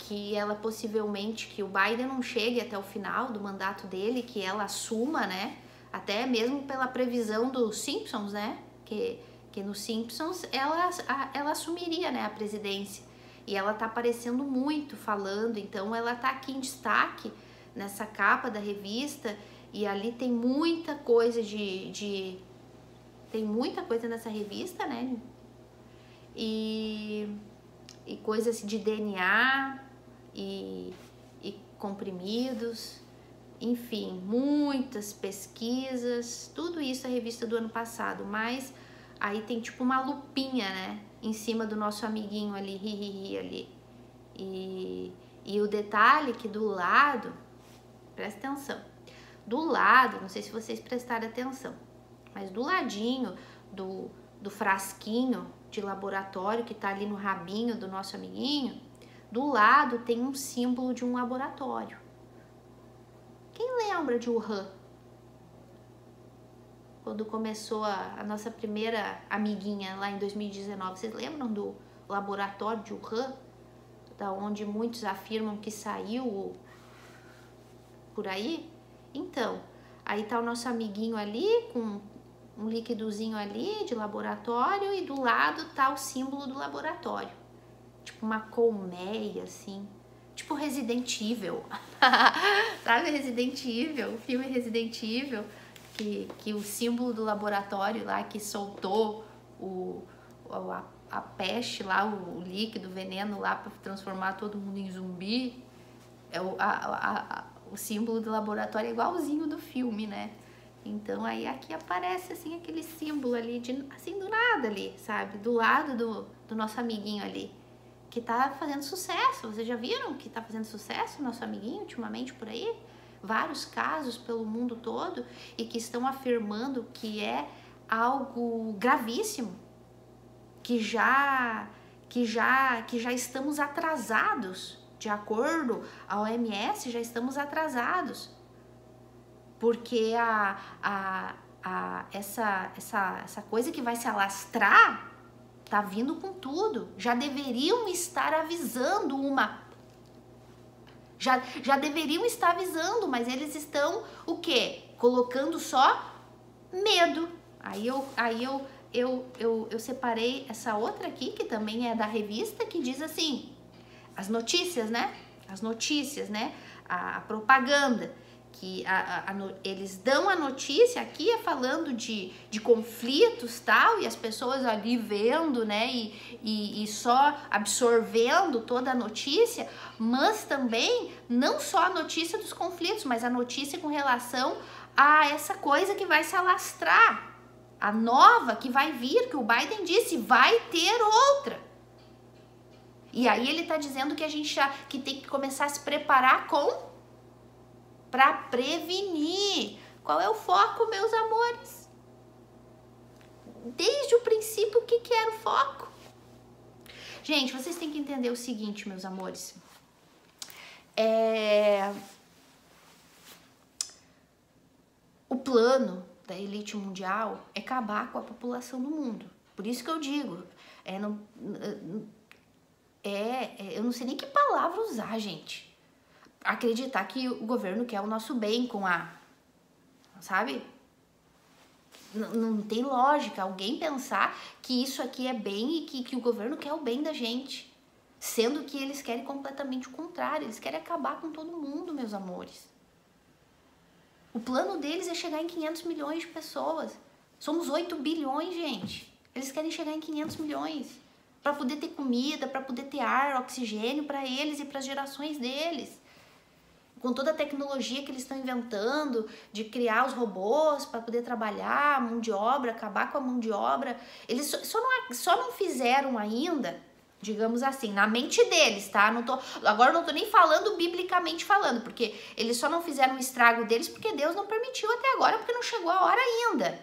que ela possivelmente, que o Biden não chegue até o final do mandato dele, que ela assuma, né? Até mesmo pela previsão dos Simpsons, né? Que nos Simpsons ela assumiria, né, a presidência. E ela tá aparecendo muito falando, então ela tá aqui em destaque nessa capa da revista, e ali tem muita coisa tem muita coisa nessa revista, né? E coisas de DNA e comprimidos, enfim, muitas pesquisas, tudo isso é a revista do ano passado, mas aí tem tipo uma lupinha, né, em cima do nosso amiguinho ali, ali. E o detalhe que do lado, presta atenção, do lado, não sei se vocês prestaram atenção, mas do ladinho do frasquinho de laboratório que tá ali no rabinho do nosso amiguinho, do lado tem um símbolo de um laboratório. Quem lembra de Wuhan? Quando começou a nossa primeira amiguinha lá em 2019, vocês lembram do laboratório de Wuhan? Da onde muitos afirmam que saiu por aí? Então, aí tá o nosso amiguinho ali com um líquidozinho ali de laboratório, e do lado tá o símbolo do laboratório. Tipo uma colmeia, assim. Tipo Resident Evil. Sabe Resident Evil? O filme Resident Evil, que o símbolo do laboratório lá, que soltou a peste lá, o líquido, o veneno lá para transformar todo mundo em zumbi. O símbolo do laboratório é igualzinho do filme, né? Então aí aqui aparece assim aquele símbolo ali, assim do nada ali, sabe? Do lado do nosso amiguinho ali, que tá fazendo sucesso. Vocês já viram que tá fazendo sucesso o nosso amiguinho ultimamente por aí? Vários casos pelo mundo todo, e que estão afirmando que é algo gravíssimo, que já estamos atrasados, de acordo à OMS, já estamos atrasados porque essa coisa que vai se alastrar tá vindo com tudo. Já deveriam estar avisando já deveriam estar avisando, mas eles estão o quê? Colocando só medo. Aí eu separei essa outra aqui, que também é da revista, que diz assim, as notícias, né? A propaganda, que eles dão a notícia, aqui é falando de conflitos tal, e as pessoas ali vendo, né, e só absorvendo toda a notícia, mas também não só a notícia dos conflitos, mas a notícia com relação a essa coisa que vai se alastrar, a nova que vai vir, que o Biden disse, vai ter outra. E aí ele tá dizendo que a gente que tem que começar a se preparar para prevenir. Qual é o foco, meus amores? Desde o princípio, o que era o foco? Gente, vocês têm que entender o seguinte, meus amores. O plano da elite mundial é acabar com a população do mundo. Por isso que eu digo, eu não sei nem que palavra usar, gente. Acreditar que o governo quer o nosso bem sabe? Não tem lógica alguém pensar que isso aqui é bem e que o governo quer o bem da gente. Sendo que eles querem completamente o contrário. Eles querem acabar com todo mundo, meus amores. O plano deles é chegar em 500 milhões de pessoas. Somos 8 bilhões, gente. Eles querem chegar em 500 milhões. Para poder ter comida, para poder ter ar, oxigênio para eles e para as gerações deles. Com toda a tecnologia que eles estão inventando, de criar os robôs para poder trabalhar, mão de obra, acabar com a mão de obra. Eles só não fizeram ainda, digamos assim, na mente deles, tá? Agora eu não tô nem falando biblicamente falando, porque eles só não fizeram o estrago deles porque Deus não permitiu até agora, porque não chegou a hora ainda.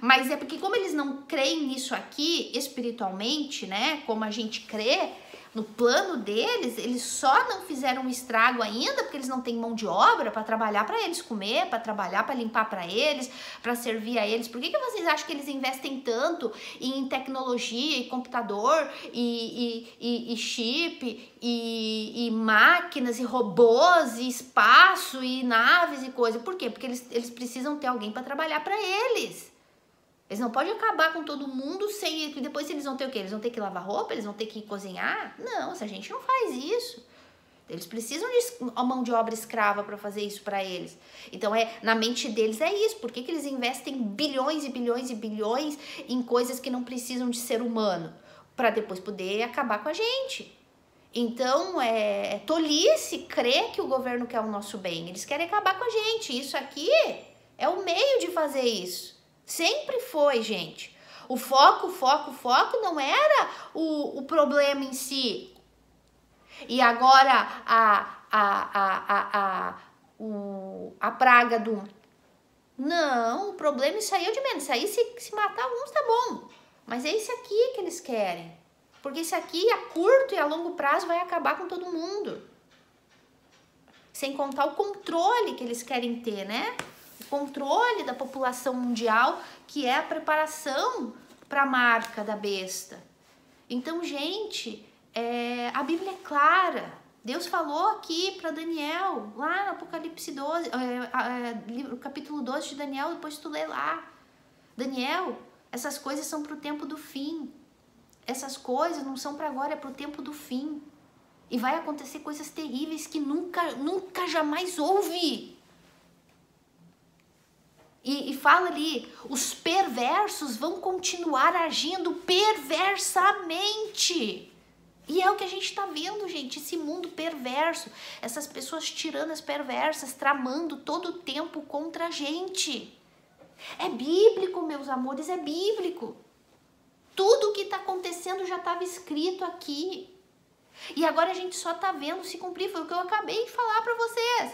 Mas é porque como eles não creem nisso aqui espiritualmente, né, como a gente crê, no plano deles, eles só não fizeram um estrago ainda porque eles não têm mão de obra para trabalhar para eles comer, para trabalhar para limpar para eles, para servir a eles. Por que vocês acham que eles investem tanto em tecnologia e computador e chip e máquinas e robôs e espaço e naves e coisa? Por quê? Porque eles precisam ter alguém para trabalhar para eles. Eles não podem acabar com todo mundo sem... Depois eles vão ter o quê? Eles vão ter que lavar roupa? Eles vão ter que cozinhar? Não, essa gente não faz isso. Eles precisam de mão de obra escrava para fazer isso para eles. Então, na mente deles é isso. Por que eles investem bilhões e bilhões e bilhões em coisas que não precisam de ser humano? Para depois poder acabar com a gente. Então, é tolice crer que o governo quer o nosso bem. Eles querem acabar com a gente. Isso aqui é o meio de fazer isso. Sempre foi, gente. O foco não era o problema em si. E agora a praga do... Não, o problema isso aí é de menos. Isso aí se matar uns tá bom. Mas é esse aqui que eles querem. Porque esse aqui a curto e a longo prazo vai acabar com todo mundo. Sem contar o controle que eles querem ter, né? O controle da população mundial, que é a preparação para a marca da besta. Então, gente, a Bíblia é clara. Deus falou aqui para Daniel, lá no Apocalipse 12, capítulo 12 de Daniel, depois tu lê lá. Daniel, essas coisas são para o tempo do fim. Essas coisas não são para agora, é para o tempo do fim. E vai acontecer coisas terríveis que nunca jamais houve. E fala ali, os perversos vão continuar agindo perversamente. E é o que a gente está vendo, gente, esse mundo perverso, essas pessoas tiranas perversas, tramando todo o tempo contra a gente. É bíblico, meus amores, é bíblico. Tudo o que está acontecendo já estava escrito aqui. E agora a gente só está vendo se cumprir, foi o que eu acabei de falar para vocês.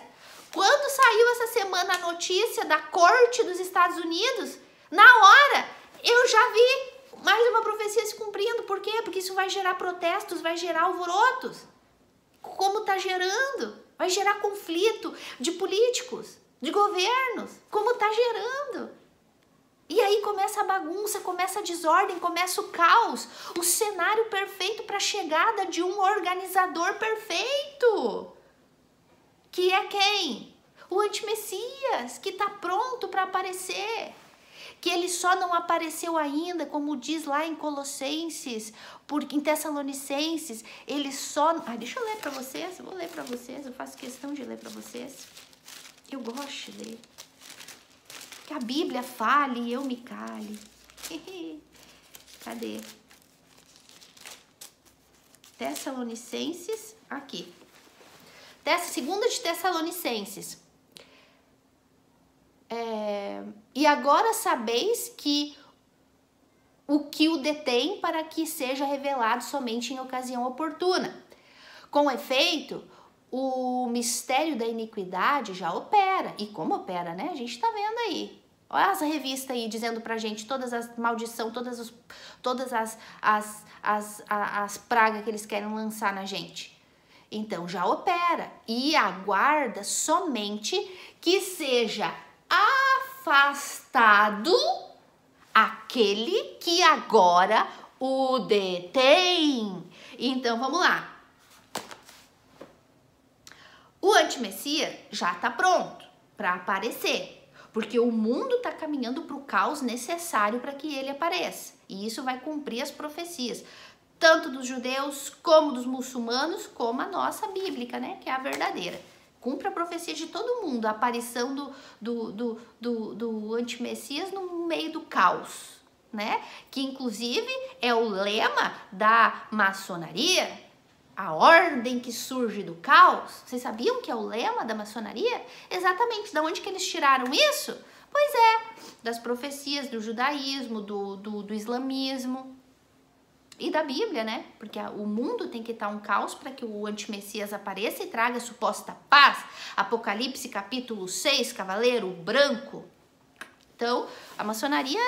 Quando saiu essa semana a notícia da Corte dos Estados Unidos, na hora eu já vi mais uma profecia se cumprindo. Por quê? Porque isso vai gerar protestos, vai gerar alvorotos. Como está gerando? Vai gerar conflito de políticos, de governos, como está gerando. E aí começa a bagunça, começa a desordem, começa o caos. O cenário perfeito para a chegada de um organizador perfeito. Que é quem? O antimessias, que está pronto para aparecer. Que ele só não apareceu ainda, como diz lá em Colossenses, em Tessalonicenses, ele só... deixa eu ler para vocês, eu vou ler para vocês, eu faço questão de ler para vocês. Eu gosto de ler. Que a Bíblia fale e eu me cale. Cadê? Tessalonicenses, aqui. Segunda de Tessalonicenses. E agora sabeis que o que o detém para que seja revelado somente em ocasião oportuna. Com efeito, o mistério da iniquidade já opera. E como opera, né? A gente tá vendo aí. Olha as revistas aí dizendo pra gente todas as maldições, todas as pragas que eles querem lançar na gente. Então já opera e aguarda somente que seja afastado aquele que agora o detém. Então vamos lá. O antimessias já está pronto para aparecer, porque o mundo está caminhando para o caos necessário para que ele apareça. E isso vai cumprir as profecias, tanto dos judeus, como dos muçulmanos, como a nossa bíblica, né? Que é a verdadeira. Cumpre a profecia de todo mundo, a aparição do antimessias no meio do caos, né? Que inclusive é o lema da maçonaria. A ordem que surge do caos. Vocês sabiam que é o lema da maçonaria? Exatamente. De onde que eles tiraram isso? Pois é, das profecias do judaísmo, do islamismo e da Bíblia, né? Porque o mundo tem que estar um caos para que o antimessias apareça e traga a suposta paz. Apocalipse capítulo 6, cavaleiro branco. Então, a maçonaria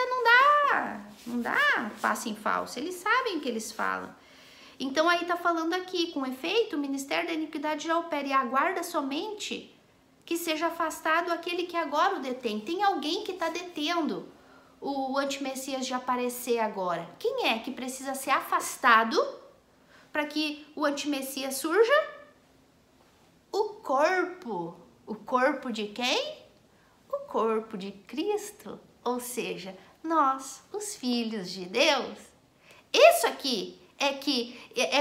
não dá passo em falso. Eles sabem o que eles falam. Então aí tá falando aqui, com efeito, o ministério da iniquidade já opera e aguarda somente que seja afastado aquele que agora o detém. Tem alguém que está detendo o antimessias de aparecer agora. Quem é que precisa ser afastado para que o antimessias surja? O corpo. O corpo de quem? O corpo de Cristo. Ou seja, nós, os filhos de Deus. Isso aqui é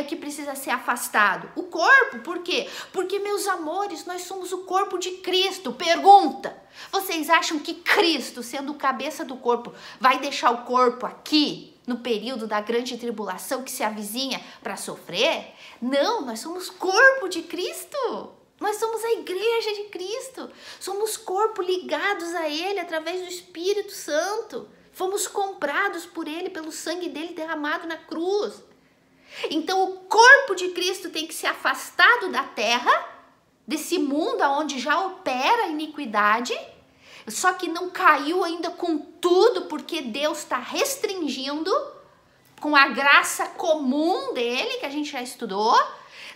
que precisa ser afastado. O corpo, por quê? Porque, meus amores, nós somos o corpo de Cristo. Pergunta, vocês acham que Cristo, sendo o cabeça do corpo, vai deixar o corpo aqui, no período da grande tribulação que se avizinha, para sofrer? Não, nós somos corpo de Cristo. Nós somos a igreja de Cristo. Somos corpo ligados a Ele através do Espírito Santo. Fomos comprados por Ele, pelo sangue dele derramado na cruz. Então o corpo de Cristo tem que ser afastado da terra, desse mundo onde já opera a iniquidade, só que não caiu ainda com tudo, porque Deus está restringindo com a graça comum dele, que a gente já estudou.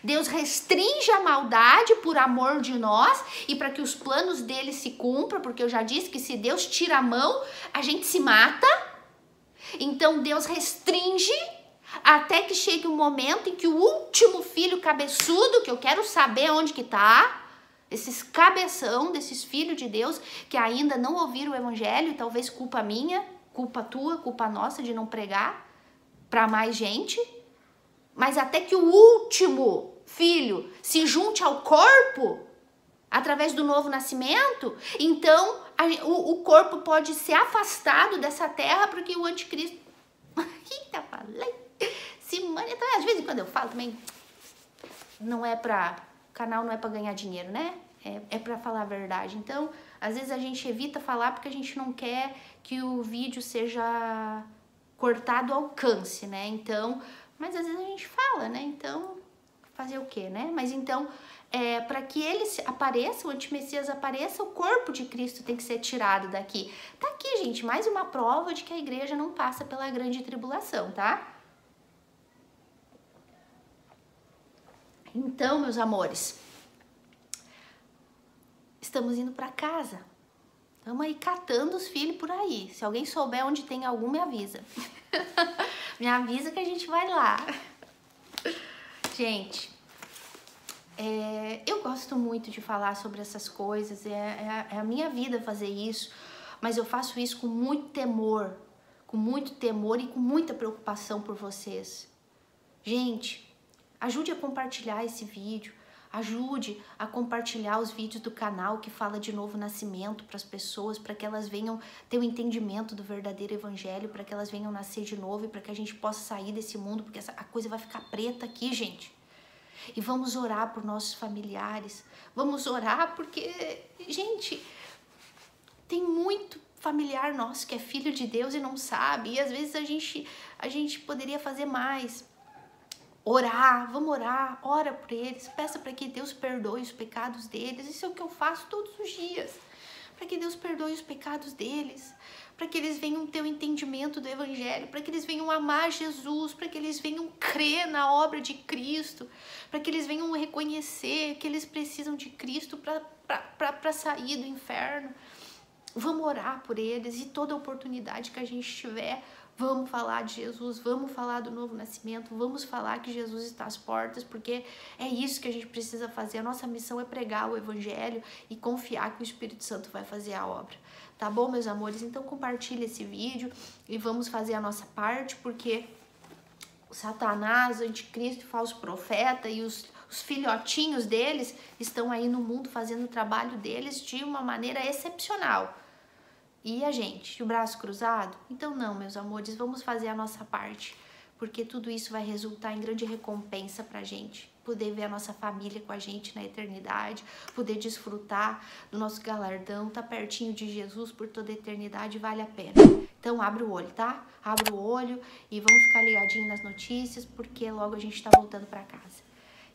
Deus restringe a maldade por amor de nós e para que os planos dele se cumpram, porque eu já disse que se Deus tira a mão, a gente se mata. Então Deus restringe até que chegue um momento em que o último filho cabeçudo, que eu quero saber onde que tá, esses cabeção, desses filhos de Deus que ainda não ouviram o evangelho, talvez culpa minha, culpa tua, culpa nossa de não pregar para mais gente, mas até que o último filho se junte ao corpo através do novo nascimento, então o corpo pode ser afastado dessa terra porque o anticristo... Eita, falei! Simone, então, às vezes quando eu falo também, não é pra... O canal não é pra ganhar dinheiro, né? É pra falar a verdade. Então, às vezes a gente evita falar porque a gente não quer que o vídeo seja cortado ao alcance, né? Então, mas às vezes a gente fala, né? Então, fazer o quê, né? Mas então, para que ele apareça, o antimessias apareça, o corpo de Cristo tem que ser tirado daqui. Tá aqui, gente, mais uma prova de que a igreja não passa pela grande tribulação, tá? Então, meus amores, estamos indo para casa. Vamos aí catando os filhos por aí. Se alguém souber onde tem algum, me avisa. Me avisa que a gente vai lá. Gente, eu gosto muito de falar sobre essas coisas. É a minha vida fazer isso. Mas eu faço isso com muito temor. Com muito temor e com muita preocupação por vocês. Gente, ajude a compartilhar esse vídeo. Ajude a compartilhar os vídeos do canal que fala de novo nascimento para as pessoas, para que elas venham ter o entendimento do verdadeiro evangelho, para que elas venham nascer de novo e para que a gente possa sair desse mundo, porque a coisa vai ficar preta aqui, gente. E vamos orar por nossos familiares, vamos orar porque, gente, tem muito familiar nosso que é filho de Deus e não sabe, e às vezes a gente poderia fazer mais. Orar, vamos orar, ora por eles, peça para que Deus perdoe os pecados deles. Isso é o que eu faço todos os dias, para que Deus perdoe os pecados deles, para que eles venham ter o entendimento do evangelho, para que eles venham amar Jesus, para que eles venham crer na obra de Cristo, para que eles venham reconhecer que eles precisam de Cristo para sair do inferno. Vamos orar por eles, e toda oportunidade que a gente tiver, vamos falar de Jesus, vamos falar do novo nascimento, vamos falar que Jesus está às portas, porque é isso que a gente precisa fazer. A nossa missão é pregar o evangelho e confiar que o Espírito Santo vai fazer a obra. Tá bom, meus amores? Então compartilha esse vídeo e vamos fazer a nossa parte, porque o Satanás, o anticristo, o falso profeta e os filhotinhos deles estão aí no mundo fazendo o trabalho deles de uma maneira excepcional. E a gente, de braço cruzado? Então não, meus amores, vamos fazer a nossa parte, porque tudo isso vai resultar em grande recompensa pra gente. Poder ver a nossa família com a gente na eternidade, poder desfrutar do nosso galardão, tá pertinho de Jesus por toda a eternidade, vale a pena. Então abre o olho, tá? Abre o olho e vamos ficar ligadinho nas notícias, porque logo a gente tá voltando pra casa.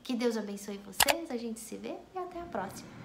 Que Deus abençoe vocês, a gente se vê e até a próxima.